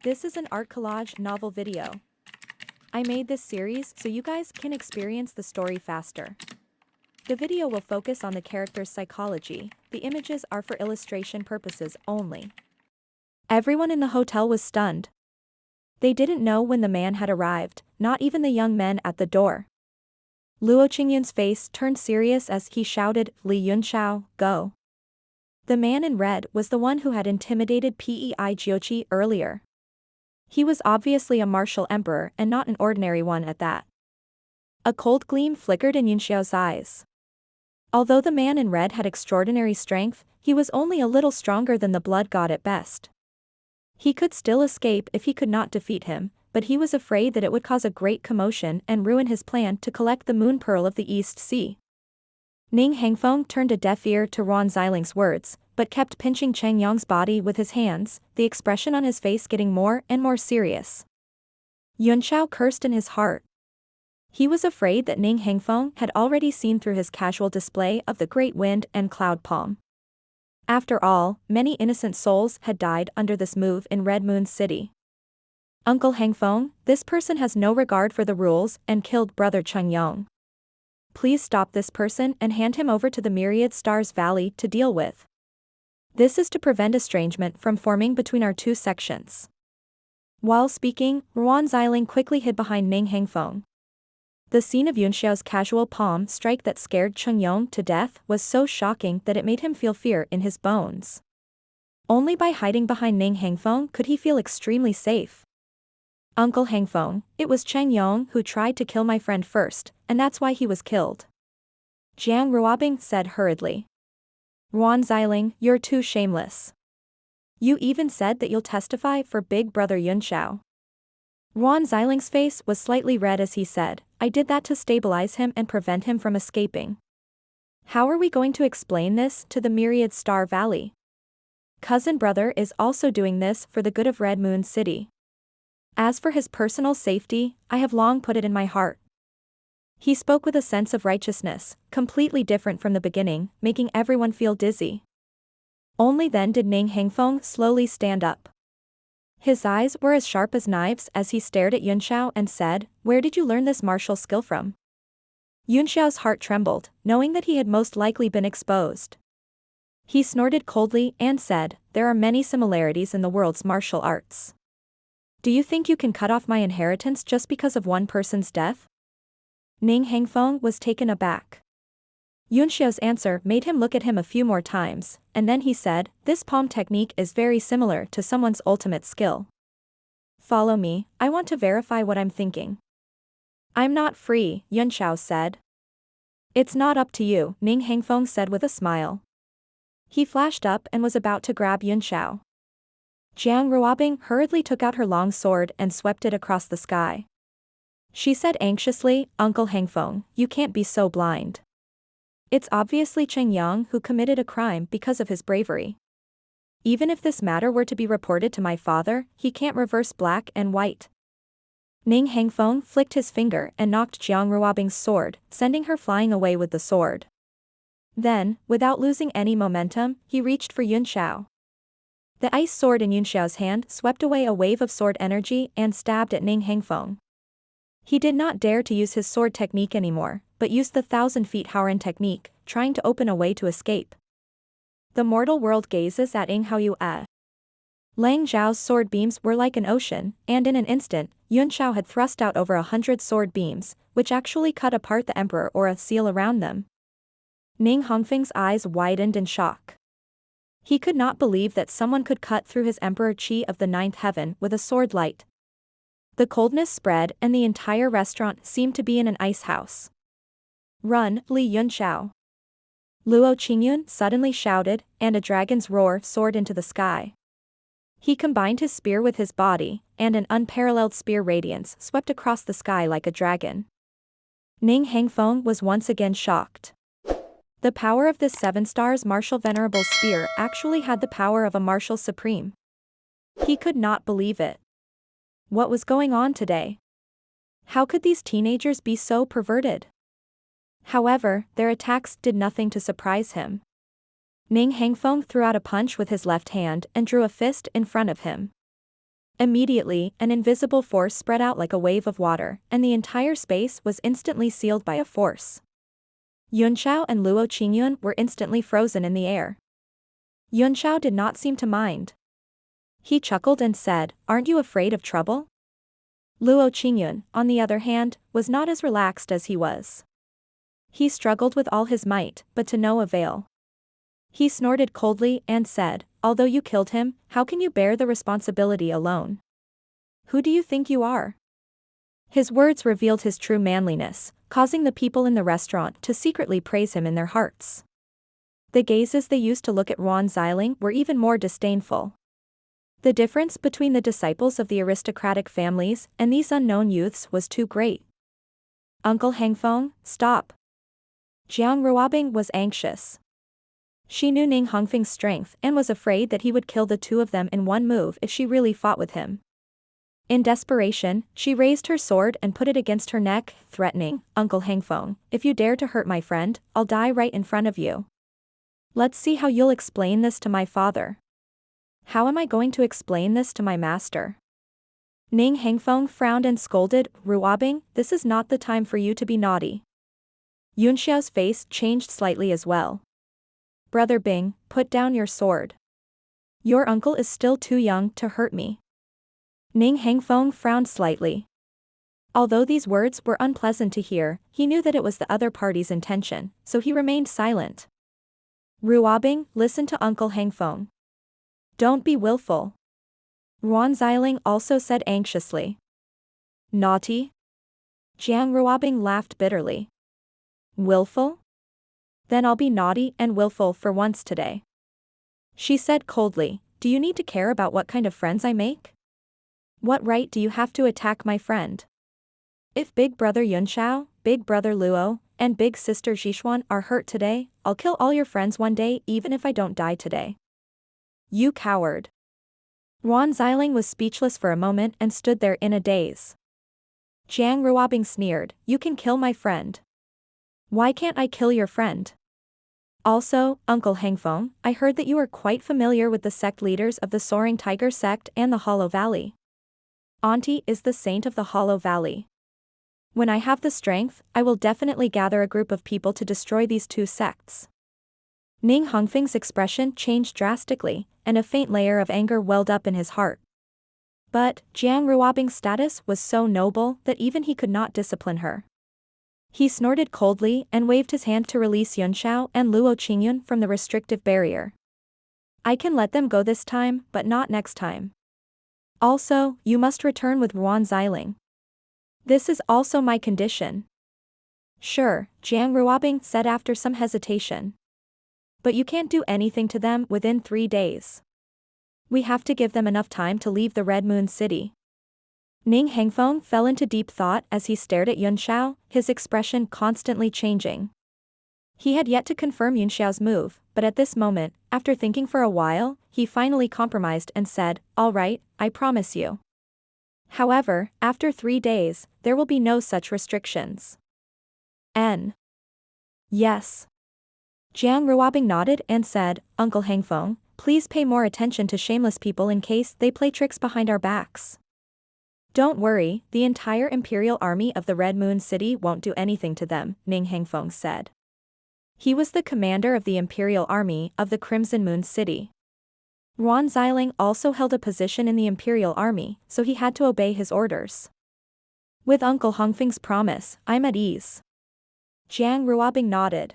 This is an art collage novel video. I made this series so you guys can experience the story faster. The video will focus on the character's psychology, the images are for illustration purposes only. Everyone in the hotel was stunned. They didn't know when the man had arrived, not even the young men at the door. Luo Qingyun's face turned serious as he shouted, "Li Yunxiao, go." The man in red was the one who had intimidated Pei Jioqi earlier. He was obviously a martial emperor and not an ordinary one at that. A cold gleam flickered in Yunxiao's eyes. Although the man in red had extraordinary strength, he was only a little stronger than the blood god at best. He could still escape if he could not defeat him, but he was afraid that it would cause a great commotion and ruin his plan to collect the moon pearl of the East Sea. Ning Hangfeng turned a deaf ear to Ruan Xiling's words, but kept pinching Cheng Yong's body with his hands, the expression on his face getting more and more serious. Yunxiao cursed in his heart. He was afraid that Ning Hangfeng had already seen through his casual display of the great wind and cloud palm. After all, many innocent souls had died under this move in Red Moon City. Uncle Hangfeng, this person has no regard for the rules and killed brother Cheng Yong. Please stop this person and hand him over to the Myriad Stars Valley to deal with. This is to prevent estrangement from forming between our two sections. While speaking, Ruan Xiling quickly hid behind Ning Hangfeng. The scene of Yunxiao's casual palm strike that scared Cheng Yong to death was so shocking that it made him feel fear in his bones. Only by hiding behind Ning Hangfeng could he feel extremely safe. Uncle Hangfeng, it was Cheng Yong who tried to kill my friend first, and that's why he was killed. Jiang Ruobing said hurriedly. Ruan Xiling, you're too shameless. You even said that you'll testify for big brother Yunxiao. Ruan Xiling's face was slightly red as he said, I did that to stabilize him and prevent him from escaping. How are we going to explain this to the Myriad Star Valley? Cousin brother is also doing this for the good of Red Moon City. As for his personal safety, I have long put it in my heart. He spoke with a sense of righteousness, completely different from the beginning, making everyone feel dizzy. Only then did Ning Hangfeng slowly stand up. His eyes were as sharp as knives as he stared at Yunxiao and said, where did you learn this martial skill from? Yunxiao's heart trembled, knowing that he had most likely been exposed. He snorted coldly and said, there are many similarities in the world's martial arts. Do you think you can cut off my inheritance just because of one person's death? Ning Hangfeng was taken aback. Yunxiao's answer made him look at him a few more times, and then he said, this palm technique is very similar to someone's ultimate skill. Follow me, I want to verify what I'm thinking. I'm not free, Yunxiao said. It's not up to you, Ning Hangfeng said with a smile. He flashed up and was about to grab Yunxiao. Jiang Ruobing hurriedly took out her long sword and swept it across the sky. She said anxiously, Uncle Hangfeng, you can't be so blind. It's obviously Cheng Yong who committed a crime because of his bravery. Even if this matter were to be reported to my father, he can't reverse black and white. Ning Hangfeng flicked his finger and knocked Jiang Ruobing's sword, sending her flying away with the sword. Then, without losing any momentum, he reached for Yunxiao. The ice sword in Yunxiao's hand swept away a wave of sword energy and stabbed at Ning Hangfeng. He did not dare to use his sword technique anymore, but used the 1,000 feet Haoran technique, trying to open a way to escape. The mortal world gazes at Ing Hao Yu. Lang Zhao's sword beams were like an ocean, and in an instant, Yunxiao had thrust out over 100 sword beams, which actually cut apart the emperor aura seal around them. Ning Hongfeng's eyes widened in shock. He could not believe that someone could cut through his emperor Qi of the ninth heaven with a sword light. The coldness spread and the entire restaurant seemed to be in an ice house. Run, Li Yunxiao. Luo Qingyun suddenly shouted, and a dragon's roar soared into the sky. He combined his spear with his body, and an unparalleled spear radiance swept across the sky like a dragon. Ning Hangfeng was once again shocked. The power of this 7 stars martial venerable spear actually had the power of a martial supreme. He could not believe it. What was going on today? How could these teenagers be so perverted? However, their attacks did nothing to surprise him. Ning Hangfeng threw out a punch with his left hand and drew a fist in front of him. Immediately, an invisible force spread out like a wave of water, and the entire space was instantly sealed by a force. Yunxiao and Luo Qingyun were instantly frozen in the air. Yunxiao did not seem to mind. He chuckled and said, "Aren't you afraid of trouble?" Luo Qingyun, on the other hand, was not as relaxed as he was. He struggled with all his might, but to no avail. He snorted coldly and said, "Although you killed him, how can you bear the responsibility alone? Who do you think you are?" His words revealed his true manliness, causing the people in the restaurant to secretly praise him in their hearts. The gazes they used to look at Ruan Xiling were even more disdainful. The difference between the disciples of the aristocratic families and these unknown youths was too great. "Uncle Hengfeng, stop." Jiang Ruobing was anxious. She knew Ning Hongfeng's strength and was afraid that he would kill the two of them in one move if she really fought with him. In desperation, she raised her sword and put it against her neck, threatening, "Uncle Hengfeng, if you dare to hurt my friend, I'll die right in front of you. Let's see how you'll explain this to my father." "How am I going to explain this to my master?" Ning Hengfeng frowned and scolded, "Ruobing, this is not the time for you to be naughty." Yunxiao's face changed slightly as well. "Brother Bing, put down your sword. Your uncle is still too young to hurt me." Ning Hengfeng frowned slightly. Although these words were unpleasant to hear, he knew that it was the other party's intention, so he remained silent. "Ruobing, listen to Uncle Hengfeng. Don't be willful." Ruan Xiling also said anxiously. "Naughty?" Jiang Ruobing laughed bitterly. "Willful? Then I'll be naughty and willful for once today." She said coldly, "Do you need to care about what kind of friends I make? What right do you have to attack my friend? If Big Brother Yunxiao, Big Brother Luo, and Big Sister Zhishuan are hurt today, I'll kill all your friends one day even if I don't die today." "You coward." Ruan Xiling was speechless for a moment and stood there in a daze. Jiang Ruobing sneered, "You can kill my friend. Why can't I kill your friend? Also, Uncle Hengfeng, I heard that you are quite familiar with the sect leaders of the Soaring Tiger sect and the Hollow Valley. Auntie is the saint of the Hollow Valley. When I have the strength, I will definitely gather a group of people to destroy these two sects." Ning Hongfeng's expression changed drastically, and a faint layer of anger welled up in his heart. But Jiang Ruobing's status was so noble that even he could not discipline her. He snorted coldly and waved his hand to release Yunxiao and Luo Qingyun from the restrictive barrier. "I can let them go this time, but not next time. Also, you must return with Ruan Xiling. This is also my condition." "Sure," Jiang Ruobing said after some hesitation. "But you can't do anything to them within 3 days. We have to give them enough time to leave the Red Moon City." Ning Hengfeng fell into deep thought as he stared at Yunxiao, his expression constantly changing. He had yet to confirm Yunxiao's move, but at this moment, after thinking for a while, he finally compromised and said, "All right, I promise you. However, after 3 days, there will be no such restrictions." Yes. Jiang Ruobing nodded and said, "Uncle Hengfeng, please pay more attention to shameless people in case they play tricks behind our backs." "Don't worry, the entire Imperial Army of the Red Moon City won't do anything to them," Ning Hengfeng said. He was the commander of the Imperial Army of the Crimson Moon City. Ruan Xiling also held a position in the Imperial Army, so he had to obey his orders. "With Uncle Hongfeng's promise, I'm at ease." Jiang Ruobing nodded.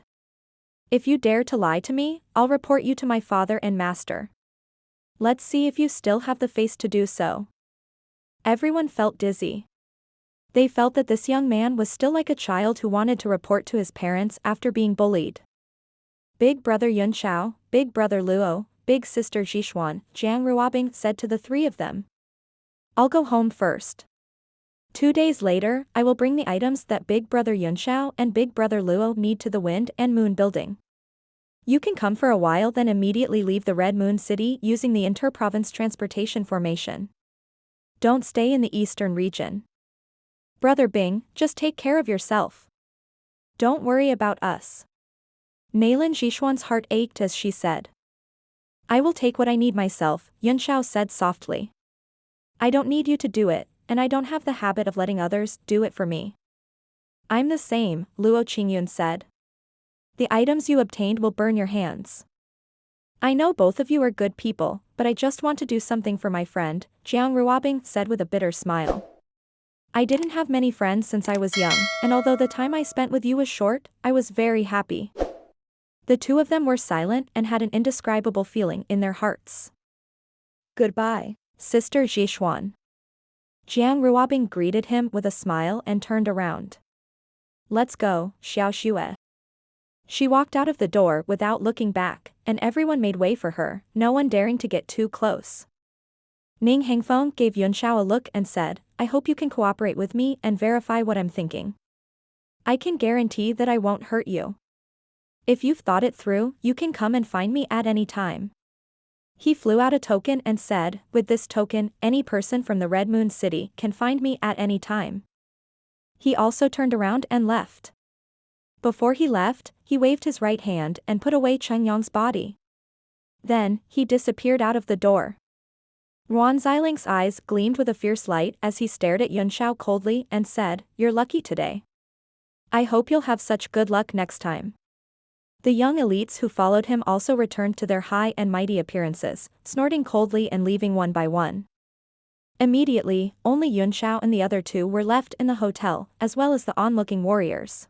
"If you dare to lie to me, I'll report you to my father and master. Let's see if you still have the face to do so." Everyone felt dizzy. They felt that this young man was still like a child who wanted to report to his parents after being bullied. "Big Brother Yunxiao, Big Brother Luo, Big Sister Zhishuan," Jiang Ruobing said to the 3 of them. "I'll go home first. 2 days later, I will bring the items that Big Brother Yunxiao and Big Brother Luo need to the Wind and Moon building. You can come for a while then immediately leave the Red Moon City using the inter-province transportation formation. Don't stay in the eastern region. Brother Bing, just take care of yourself. Don't worry about us." Nailin Zhishuan's heart ached as she said. "I will take what I need myself," Yunxiao said softly. I don't need you to do it, and I don't have the habit of letting others do it for me. I'm the same, Luo Qingyun said. The items you obtained will burn your hands. I know both of you are good people, but I just want to do something for my friend, Jiang Ruobing said with a bitter smile. I didn't have many friends since I was young, and although the time I spent with you was short, I was very happy. The two of them were silent and had an indescribable feeling in their hearts. Goodbye, Sister Zhishuan. Jiang Ruobing greeted him with a smile and turned around. Let's go, Xiao Xue. She walked out of the door without looking back, and everyone made way for her, no one daring to get too close. Ning Hengfeng gave Yunxiao a look and said, I hope you can cooperate with me and verify what I'm thinking. I can guarantee that I won't hurt you. If you've thought it through, you can come and find me at any time. He flew out a token and said, with this token, any person from the Red Moon City can find me at any time. He also turned around and left. Before he left, he waved his right hand and put away Cheng Yong's body. Then, he disappeared out of the door. Ruan Xiling's eyes gleamed with a fierce light as he stared at Yunxiao coldly and said, You're lucky today. I hope you'll have such good luck next time. The young elites who followed him also returned to their high and mighty appearances, snorting coldly and leaving one by one. Immediately, only Yunxiao and the other two were left in the hotel, as well as the onlooking warriors.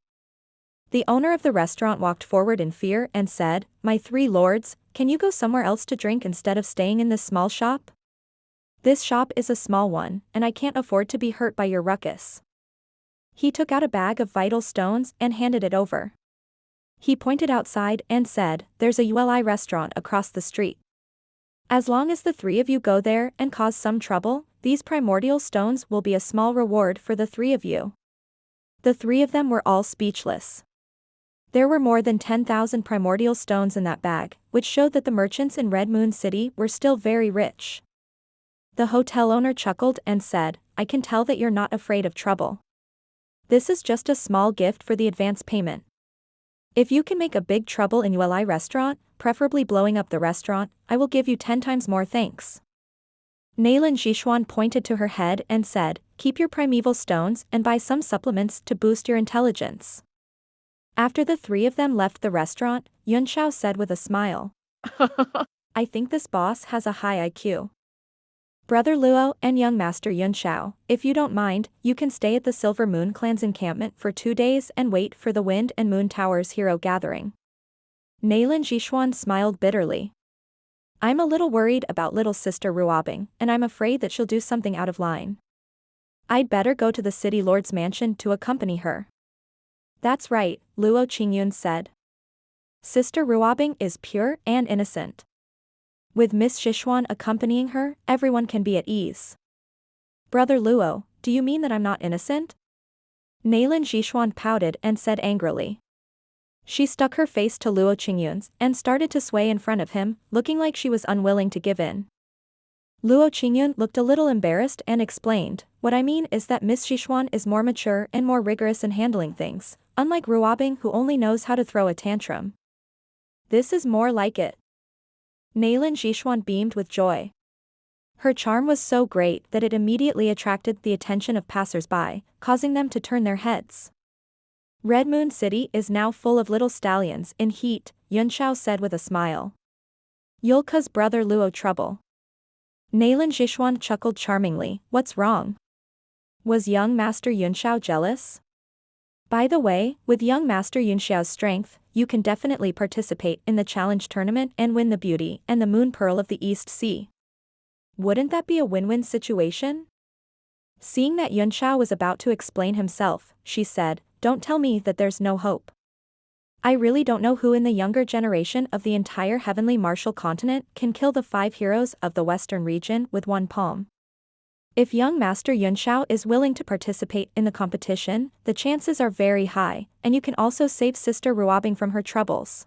The owner of the restaurant walked forward in fear and said, My three lords, can you go somewhere else to drink instead of staying in this small shop? This shop is a small one, and I can't afford to be hurt by your ruckus. He took out a bag of vital stones and handed it over. He pointed outside and said, There's a ULI restaurant across the street. As long as the three of you go there and cause some trouble, these primordial stones will be a small reward for the three of you. The three of them were all speechless. There were more than 10,000 primordial stones in that bag, which showed that the merchants in Red Moon City were still very rich. The hotel owner chuckled and said, I can tell that you're not afraid of trouble. This is just a small gift for the advance payment. If you can make a big trouble in ULI restaurant, preferably blowing up the restaurant, I will give you 10 times more thanks. Nailin Zhishuan pointed to her head and said, Keep your primeval stones and buy some supplements to boost your intelligence. After the three of them left the restaurant, Yunxiao said with a smile. I think this boss has a high IQ. Brother Luo and young master Yunxiao, if you don't mind, you can stay at the Silver Moon Clan's encampment for 2 days and wait for the Wind and Moon Towers hero gathering. Nailin Zhishuan smiled bitterly. I'm a little worried about little sister Ruobing, and I'm afraid that she'll do something out of line. I'd better go to the city lord's mansion to accompany her. That's right, Luo Qingyun said. Sister Ruobing is pure and innocent. With Miss Zhishuan accompanying her, everyone can be at ease. Brother Luo, do you mean that I'm not innocent? Nailin Zhishuan pouted and said angrily. She stuck her face to Luo Qingyun's and started to sway in front of him, looking like she was unwilling to give in. Luo Qingyun looked a little embarrassed and explained, What I mean is that Miss Zhishuan is more mature and more rigorous in handling things, unlike Ruobing who only knows how to throw a tantrum. This is more like it. Nailin Zhishuan beamed with joy. Her charm was so great that it immediately attracted the attention of passers-by, causing them to turn their heads. Red Moon City is now full of little stallions in heat, Yunxiao said with a smile. You'll cause brother Luo trouble. Nailin Zhishuan chuckled charmingly, What's wrong? Was young master Yunxiao jealous? By the way, with young master Yunxiao's strength, you can definitely participate in the challenge tournament and win the beauty and the moon pearl of the East Sea. Wouldn't that be a win-win situation? Seeing that Yunxiao was about to explain himself, she said, Don't tell me that there's no hope. I really don't know who in the younger generation of the entire heavenly martial continent can kill the 5 heroes of the western region with one palm. If young master Yunxiao is willing to participate in the competition, the chances are very high, and you can also save sister Ruobing from her troubles.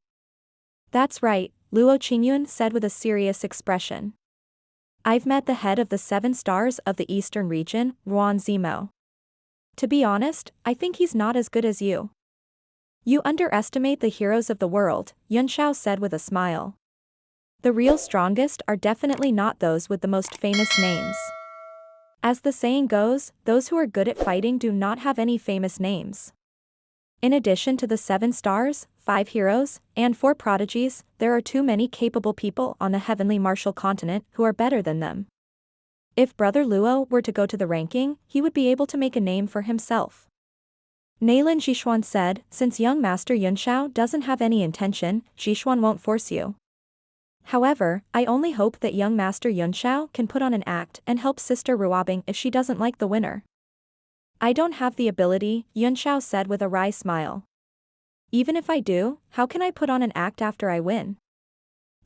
That's right, Luo Qingyun said with a serious expression. I've met the head of the 7 stars of the eastern region, Ruan Zimo. To be honest, I think he's not as good as you. You underestimate the heroes of the world, Yunxiao said with a smile. The real strongest are definitely not those with the most famous names. As the saying goes, those who are good at fighting do not have any famous names. In addition to the 7 stars, 5 heroes, and 4 prodigies, there are too many capable people on the heavenly martial continent who are better than them. If Brother Luo were to go to the ranking, he would be able to make a name for himself. Nailin Jishuan said, since young Master Yunxiao doesn't have any intention, Jishuan won't force you. However, I only hope that young Master Yunxiao can put on an act and help Sister Ruobing if she doesn't like the winner. I don't have the ability, Yunxiao said with a wry smile. Even if I do, how can I put on an act after I win?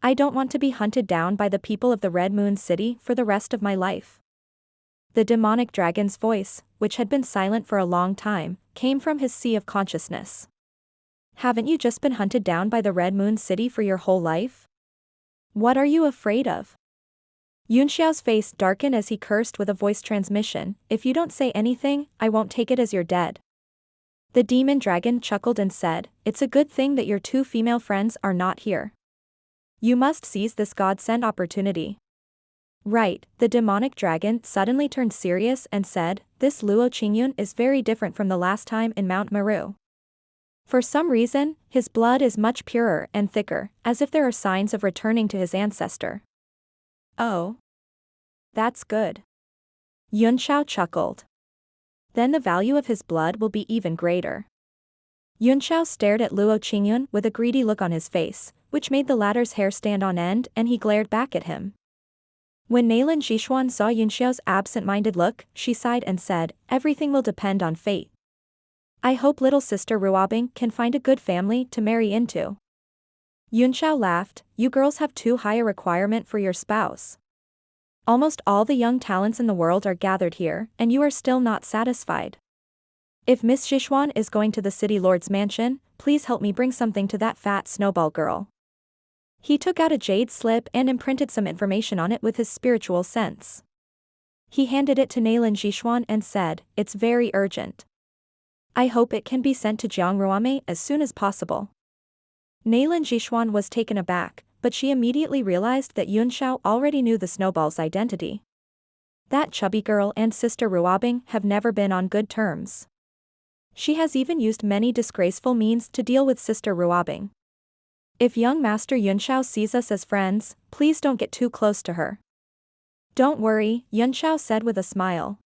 I don't want to be hunted down by the people of the Red Moon City for the rest of my life. The demonic dragon's voice, which had been silent for a long time, came from his sea of consciousness. Haven't you just been hunted down by the Red Moon City for your whole life? What are you afraid of? Yunxiao's face darkened as he cursed with a voice transmission, if you don't say anything, I won't take it as you're dead. The demon dragon chuckled and said, it's a good thing that your 2 female friends are not here. You must seize this godsend opportunity. Right, the demonic dragon suddenly turned serious and said, this Luo Qingyun is very different from the last time in Mount Meru. For some reason, his blood is much purer and thicker, as if there are signs of returning to his ancestor. Oh. That's good. Yunxiao chuckled. Then the value of his blood will be even greater. Yunxiao stared at Luo Qingyun with a greedy look on his face, which made the latter's hair stand on end, and he glared back at him. When Nailin Jishuan saw Yunxiao's absent-minded look, she sighed and said, everything will depend on fate. I hope little sister Ruobing can find a good family to marry into. Yunxiao laughed, you girls have too high a requirement for your spouse. Almost all the young talents in the world are gathered here, and you are still not satisfied. If Miss Jishuan is going to the city lord's mansion, please help me bring something to that fat snowball girl. He took out a jade slip and imprinted some information on it with his spiritual sense. He handed it to Nailin Jishuan and said, it's very urgent. I hope it can be sent to Jiangruame as soon as possible. Nailin Jishuan was taken aback, but she immediately realized that Yunxiao already knew the snowball's identity. That chubby girl and Sister Ruobing have never been on good terms. She has even used many disgraceful means to deal with Sister Ruobing. If young Master Yunxiao sees us as friends, please don't get too close to her. Don't worry, Yunxiao said with a smile.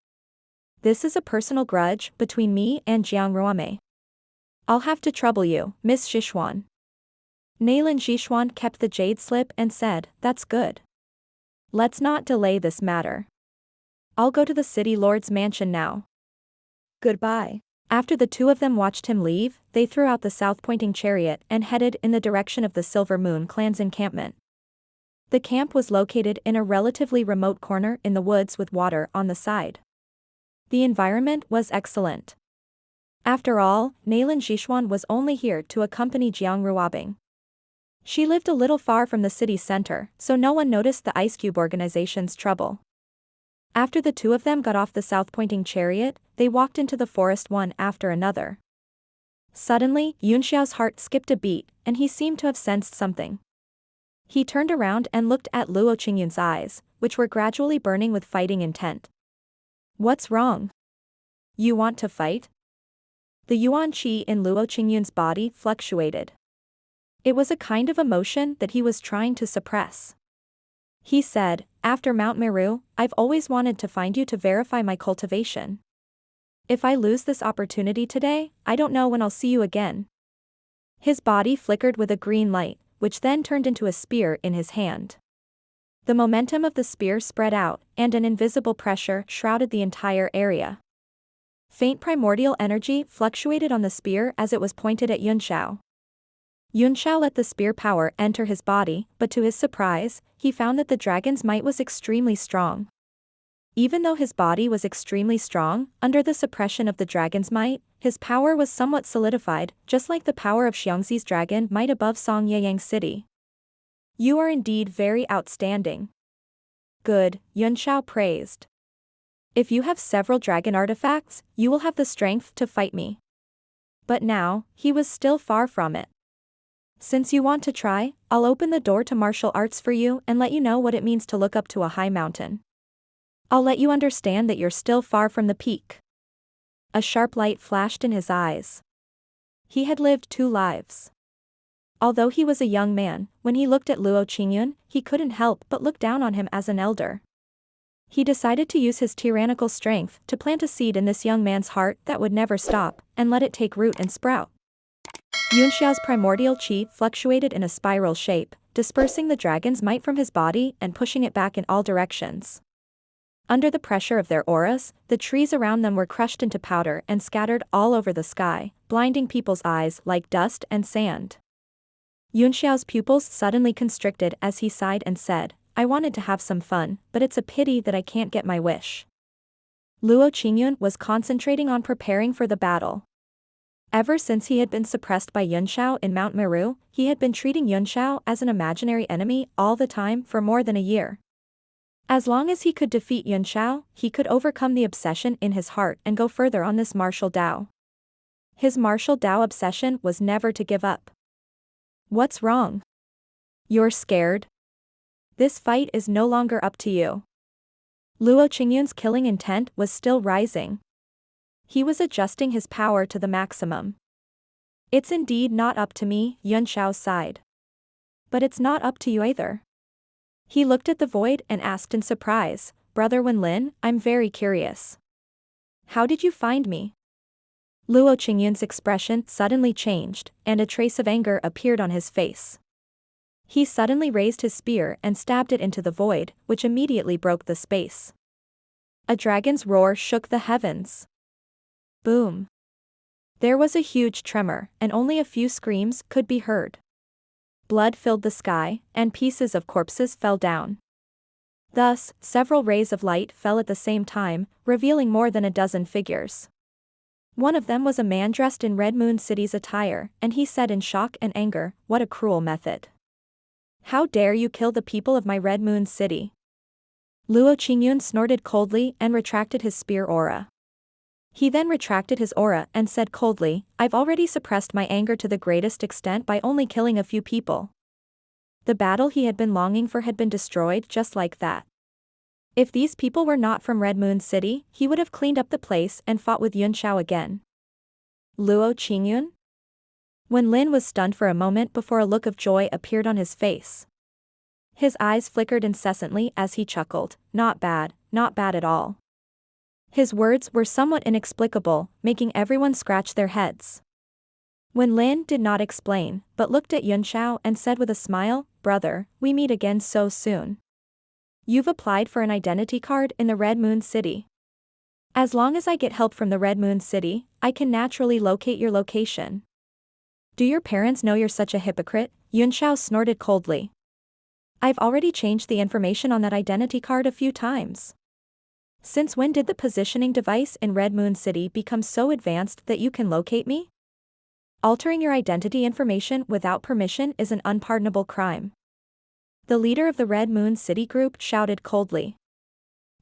This is a personal grudge between me and Jiangruame. I'll have to trouble you, Miss Jishuan. Nailin Jishuan kept the jade slip and said, that's good. Let's not delay this matter. I'll go to the city lord's mansion now. Goodbye. After the 2 of them watched him leave, they threw out the south-pointing chariot and headed in the direction of the Silver Moon clan's encampment. The camp was located in a relatively remote corner in the woods with water on the side. The environment was excellent. After all, Nailin Jishuan was only here to accompany Jiang Ruobing. She lived a little far from the city center, so no one noticed the Ice Cube organization's trouble. After the 2 of them got off the south-pointing chariot, they walked into the forest one after another. Suddenly, Yunxiao's heart skipped a beat, and he seemed to have sensed something. He turned around and looked at Luo Qingyun's eyes, which were gradually burning with fighting intent. What's wrong? You want to fight? The yuan qi in Luo Qingyun's body fluctuated. It was a kind of emotion that he was trying to suppress. He said, after Mount Meru, I've always wanted to find you to verify my cultivation. If I lose this opportunity today, I don't know when I'll see you again. His body flickered with a green light, which then turned into a spear in his hand. The momentum of the spear spread out, and an invisible pressure shrouded the entire area. Faint primordial energy fluctuated on the spear as it was pointed at Yunxiao. Yunxiao let the spear power enter his body, but to his surprise, he found that the dragon's might was extremely strong. Even though his body was extremely strong, under the suppression of the dragon's might, his power was somewhat solidified, just like the power of Xiangxi's dragon might above Song Yeyang City. You are indeed very outstanding. Good, Yunxiao praised. If you have several dragon artifacts, you will have the strength to fight me. But now, he was still far from it. Since you want to try, I'll open the door to martial arts for you and let you know what it means to look up to a high mountain. I'll let you understand that you're still far from the peak. A sharp light flashed in his eyes. He had lived 2 lives. Although he was a young man, when he looked at Luo Qingyun, he couldn't help but look down on him as an elder. He decided to use his tyrannical strength to plant a seed in this young man's heart that would never stop, and let it take root and sprout. Yunxiao's primordial qi fluctuated in a spiral shape, dispersing the dragon's might from his body and pushing it back in all directions. Under the pressure of their auras, the trees around them were crushed into powder and scattered all over the sky, blinding people's eyes like dust and sand. Yunxiao's pupils suddenly constricted as he sighed and said, I wanted to have some fun, but it's a pity that I can't get my wish. Luo Qingyun was concentrating on preparing for the battle. Ever since he had been suppressed by Yunxiao in Mount Meru, he had been treating Yunxiao as an imaginary enemy all the time for more than a year. As long as he could defeat Yunxiao, he could overcome the obsession in his heart and go further on this martial Dao. His martial Dao obsession was never to give up. What's wrong? You're scared? This fight is no longer up to you. Luo Qingyun's killing intent was still rising. He was adjusting his power to the maximum. It's indeed not up to me, Yunxiao sighed. But it's not up to you either. He looked at the void and asked in surprise, Brother Wenlin, I'm very curious. How did you find me? Luo Qingyun's expression suddenly changed, and a trace of anger appeared on his face. He suddenly raised his spear and stabbed it into the void, which immediately broke the space. A dragon's roar shook the heavens. Boom. There was a huge tremor, and only a few screams could be heard. Blood filled the sky, and pieces of corpses fell down. Thus, several rays of light fell at the same time, revealing more than a dozen figures. One of them was a man dressed in Red Moon City's attire, and he said in shock and anger, What a cruel method. How dare you kill the people of my Red Moon City? Luo Qingyun snorted coldly and retracted his spear aura. He then retracted his aura and said coldly, I've already suppressed my anger to the greatest extent by only killing a few people. The battle he had been longing for had been destroyed just like that. If these people were not from Red Moon City, he would have cleaned up the place and fought with Yunxiao again. Luo Qingyun? Wenlin was stunned for a moment before a look of joy appeared on his face. His eyes flickered incessantly as he chuckled, not bad at all. His words were somewhat inexplicable, making everyone scratch their heads. Wenlin did not explain, but looked at Yunxiao and said with a smile, Brother, we meet again so soon. You've applied for an identity card in the Red Moon City. As long as I get help from the Red Moon City, I can naturally locate your location. Do your parents know you're such a hypocrite? Yunxiao snorted coldly. I've already changed the information on that identity card a few times. Since when did the positioning device in Red Moon City become so advanced that you can locate me? Altering your identity information without permission is an unpardonable crime. The leader of the Red Moon City group shouted coldly.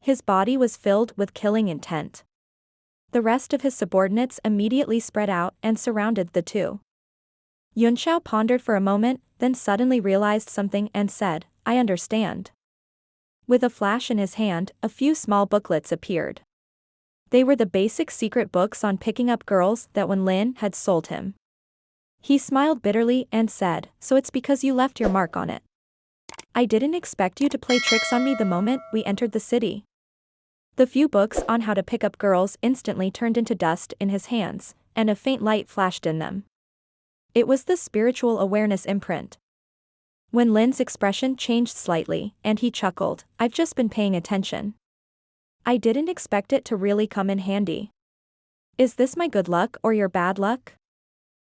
His body was filled with killing intent. The rest of his subordinates immediately spread out and surrounded the two. Yunxiao pondered for a moment, then suddenly realized something and said, I understand. With a flash in his hand, a few small booklets appeared. They were the basic secret books on picking up girls that Wenlin had sold him. He smiled bitterly and said, So it's because you left your mark on it. I didn't expect you to play tricks on me the moment we entered the city. The few books on how to pick up girls instantly turned into dust in his hands, and a faint light flashed in them. It was the spiritual awareness imprint. Wenlin's expression changed slightly, and he chuckled, I've just been paying attention. I didn't expect it to really come in handy. Is this my good luck or your bad luck?